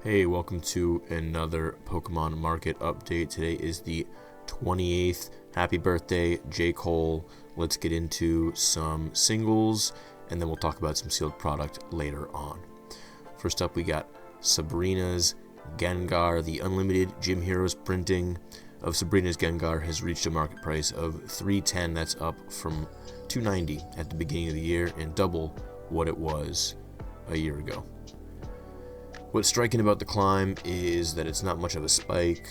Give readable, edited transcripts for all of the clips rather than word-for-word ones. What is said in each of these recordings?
Hey, welcome to another Pokemon Market Update. Today is the 28th. Happy birthday, J. Cole. Let's get into some singles, and then we'll talk about some sealed product later on. First up, we got Sabrina's Gengar. The Unlimited Gym Heroes printing of Sabrina's Gengar has reached a market price of $310. That's up from $290 at the beginning of the year and double what it was a year ago. What's striking about the climb is that it's not much of a spike,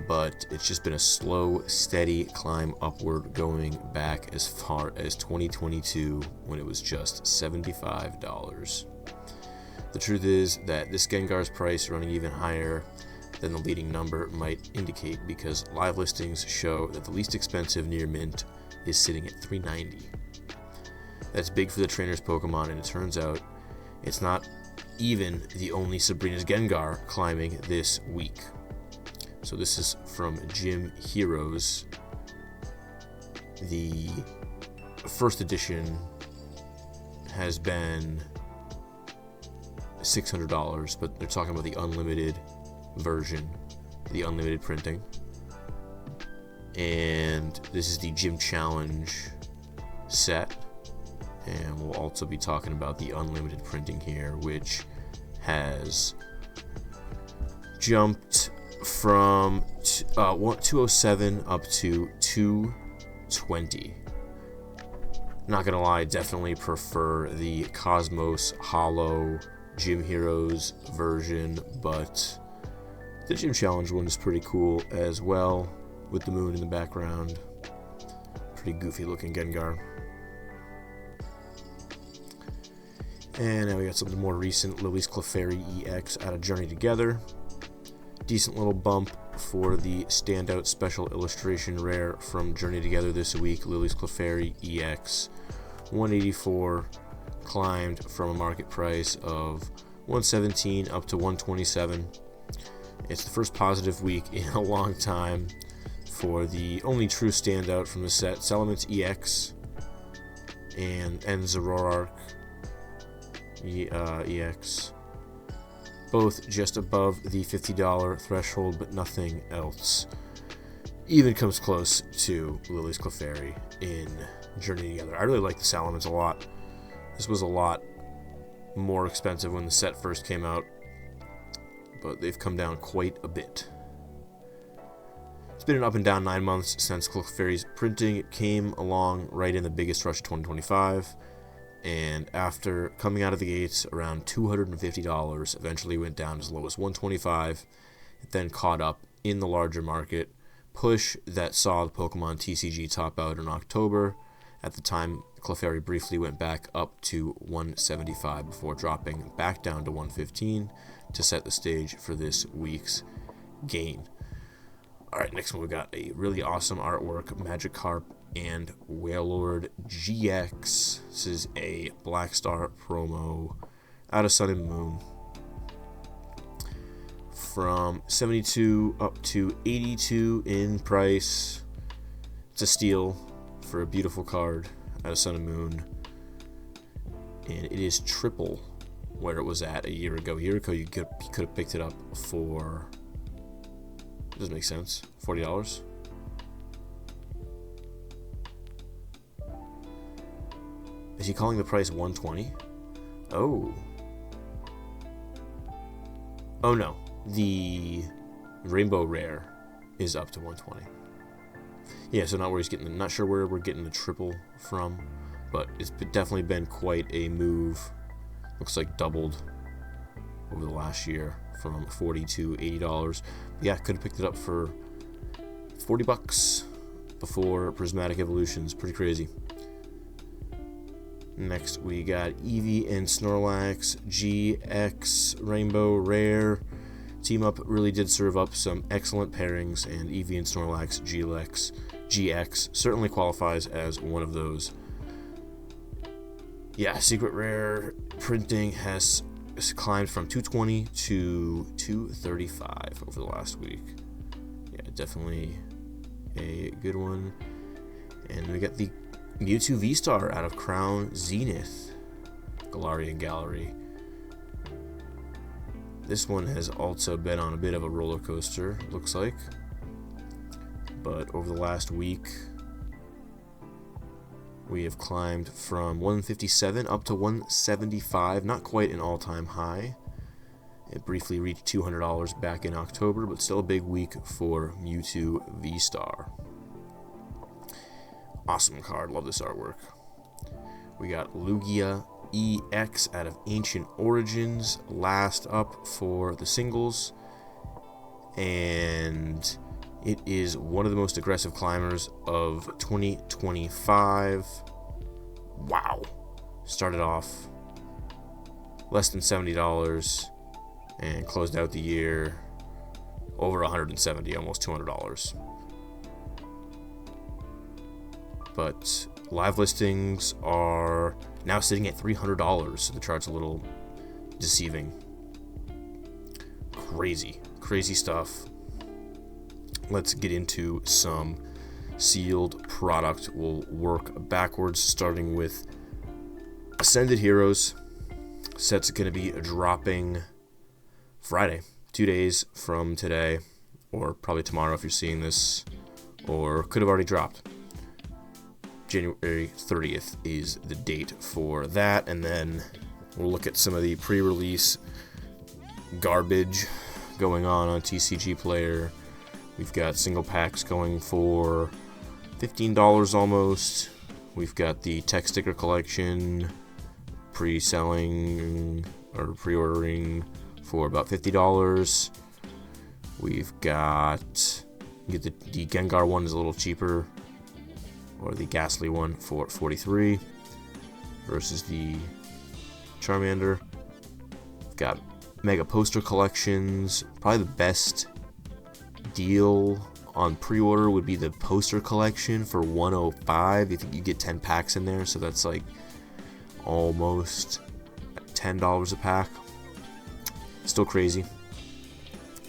but it's just been a slow, steady climb upward going back as far as 2022 when it was just $75. The truth is that this Gengar's price running even higher than the leading number might indicate, because live listings show that the least expensive near mint is sitting at $390. That's big for the trainer's Pokemon, and it turns out it's not even the only Sabrina's Gengar climbing this week. So this is from Gym Heroes. The first edition has been $600, but they're talking about the unlimited version, the unlimited printing. And this is the Gym Challenge set. And we'll also be talking about the unlimited printing here, which has jumped from 207 up to 220. Not gonna lie, definitely prefer the Cosmos Hollow Gym Heroes version, but the Gym Challenge one is pretty cool as well, with the moon in the background. Pretty goofy looking Gengar. And now we got something more recent, Lily's Clefairy EX out of Journey Together. Decent little bump for the standout special illustration rare from Journey Together this week, Lily's Clefairy EX. 184, climbed from a market price of 117 up to 127. It's the first positive week in a long time for the only true standout from the set, Salamence EX and Zoroark EX, both just above the $50 threshold, but nothing else even comes close to Lily's Clefairy in Journey Together. I really like the Salamence a lot. This was a lot more expensive when the set first came out, but they've come down quite a bit. It's been an up and down 9 months since Clefairy's printing. It came along right in the biggest rush of 2025. And after coming out of the gates around $250, eventually went down as low as $125. It then caught up in the larger market push that saw the PokemonTCG top out in October. At the time, Clefairy briefly went back up to $175 before dropping back down to $115 to set the stage for this week's gain. Alright, next one we got a really awesome artwork, Magikarp and Wailord GX. This is a Black Star promo out of Sun and Moon. From 72 up to 82 in price. It's a steal for a beautiful card out of Sun and Moon. And it is triple where it was at a year ago. A year ago you could have picked it up for, it doesn't make sense, $40. Is he calling the price 120? Oh. Oh no. The Rainbow Rare is up to 120. Yeah, so not where he's getting not sure where we're getting the triple from, but it's definitely been quite a move. Looks like doubled over the last year from $40 to $80. Yeah, could have picked it up for $40 before Prismatic Evolutions. Pretty crazy. Next, we got Eevee and Snorlax GX Rainbow Rare. Team Up really did serve up some excellent pairings, and Eevee and Snorlax GX certainly qualifies as one of those. Yeah, Secret Rare printing has climbed from 220 to 235 over the last week. Yeah, definitely a good one. And we got the Mewtwo V-Star out of Crown Zenith Galarian Gallery. This one has also been on a bit of a roller coaster, looks like. But over the last week, we have climbed from 157 up to 175, not quite an all-time high. It briefly reached $200 back in October, but still a big week for Mewtwo V-Star. Awesome card, love this artwork. We got Lugia EX out of Ancient Origins, last up for the singles. And it is one of the most aggressive climbers of 2025. Wow. Started off less than $70 and closed out the year over $170, almost $200. But live listings are now sitting at $300, so the chart's a little deceiving. Crazy stuff. Let's get into some sealed product. We'll work backwards, starting with Ascended Heroes. Set's going to be dropping Friday, 2 days from today, or probably tomorrow if you're seeing this, or could have already dropped. January 30th is the date for that, and then we'll look at some of the pre-release garbage going on TCG Player. We've got single packs going for $15 almost. We've got the tech sticker collection pre-selling or pre-ordering for about $50. We've got, the Gengar one is a little cheaper, or the Ghastly one for $43 versus the Charmander. We've got mega poster collections. Probably the best deal on pre-order would be the poster collection for $105. You think you get 10 packs in there, so that's like almost $10 a pack. Still crazy.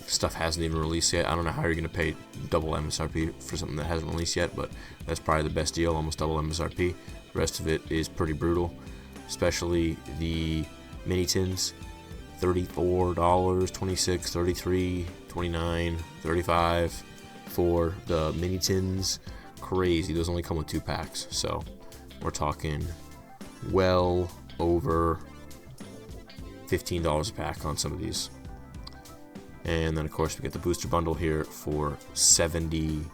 Stuff hasn't even released yet. I don't know how you're going to pay double MSRP for something that hasn't released yet, but that's probably the best deal, almost double MSRP. The rest of it is pretty brutal, especially the mini tins. $34, $26, $33, $29, $35 for the mini tins. Crazy. Those only come with 2 packs, so we're talking well over $15 a pack on some of these. And then of course we get the booster bundle here for $75,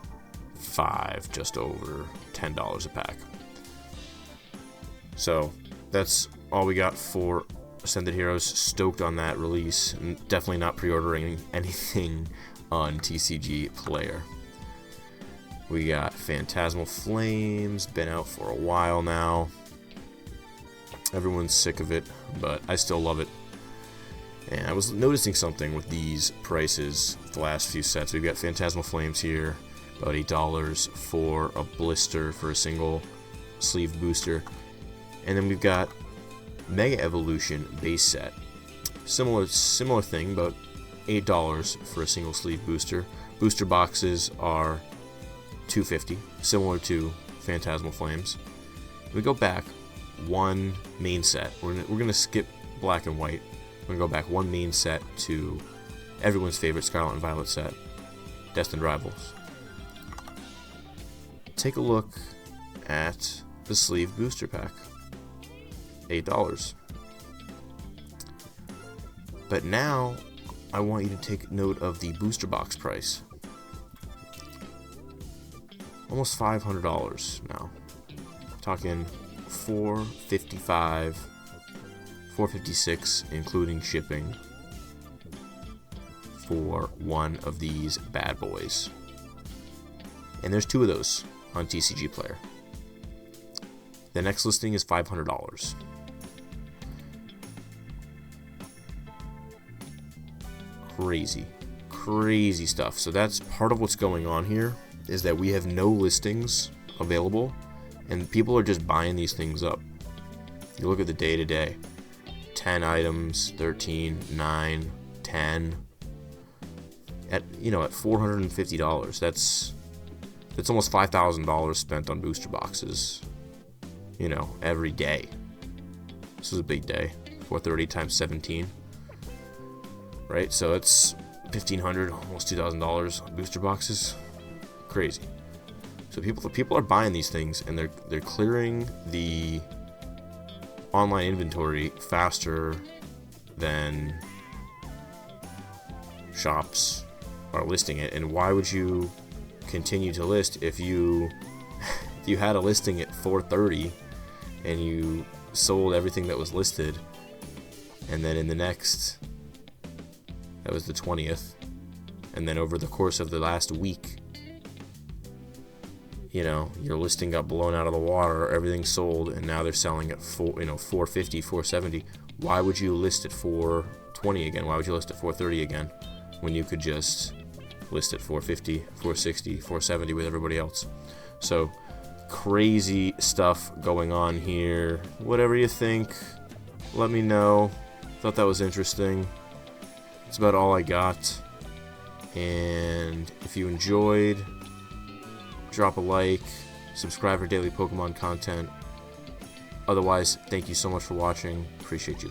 just over $10 a pack. So that's all we got for Ascended Heroes. Stoked on that release, and definitely not pre-ordering anything on TCG Player. We got Phantasmal Flames, been out for a while now. Everyone's sick of it, but I still love it. And I was noticing something with these prices the last few sets. We've got Phantasmal Flames here, about $8 for a blister for a single sleeve booster. And then we've got Mega Evolution base set. Similar thing, about $8 for a single sleeve booster. Booster boxes are $2.50, similar to Phantasmal Flames. We go back one main set. We're gonna skip black and white. We're gonna go back one main set to everyone's favorite Scarlet and Violet set, Destined Rivals. Take a look at the sleeve booster pack. $8. But now I want you to take note of the booster box price. Almost $500 now. Talking $455, $456 including shipping for one of these bad boys. And there's 2 of those on TCG Player. The next listing is $500. Crazy stuff. So that's part of what's going on here, is that we have no listings available and people are just buying these things up. You look at the day-to-day, 10 items, 13, 9, 10 at $450. That's almost $5,000 spent on booster boxes, every day. This is a big day. 430 times 17. right? So it's $1,500, almost $2,000 on booster boxes. Crazy. So people are buying these things, and they're clearing the online inventory faster than shops are listing it. And why would you continue to list if you had a listing at 430 and you sold everything that was listed, and then in the next, that was the 20th, and then over the course of the last week, you know, your listing got blown out of the water, everything sold, and now they're selling at 450, 470. Why would you list at 420 again? Why would you list at 430 again when you could just list at 450, 460, 470 with everybody else? So crazy stuff going on here. Whatever you think, let me know. Thought that was interesting. That's about all I got. And if you enjoyed, drop a like, subscribe for daily Pokemon content. Otherwise, thank you so much for watching. Appreciate you.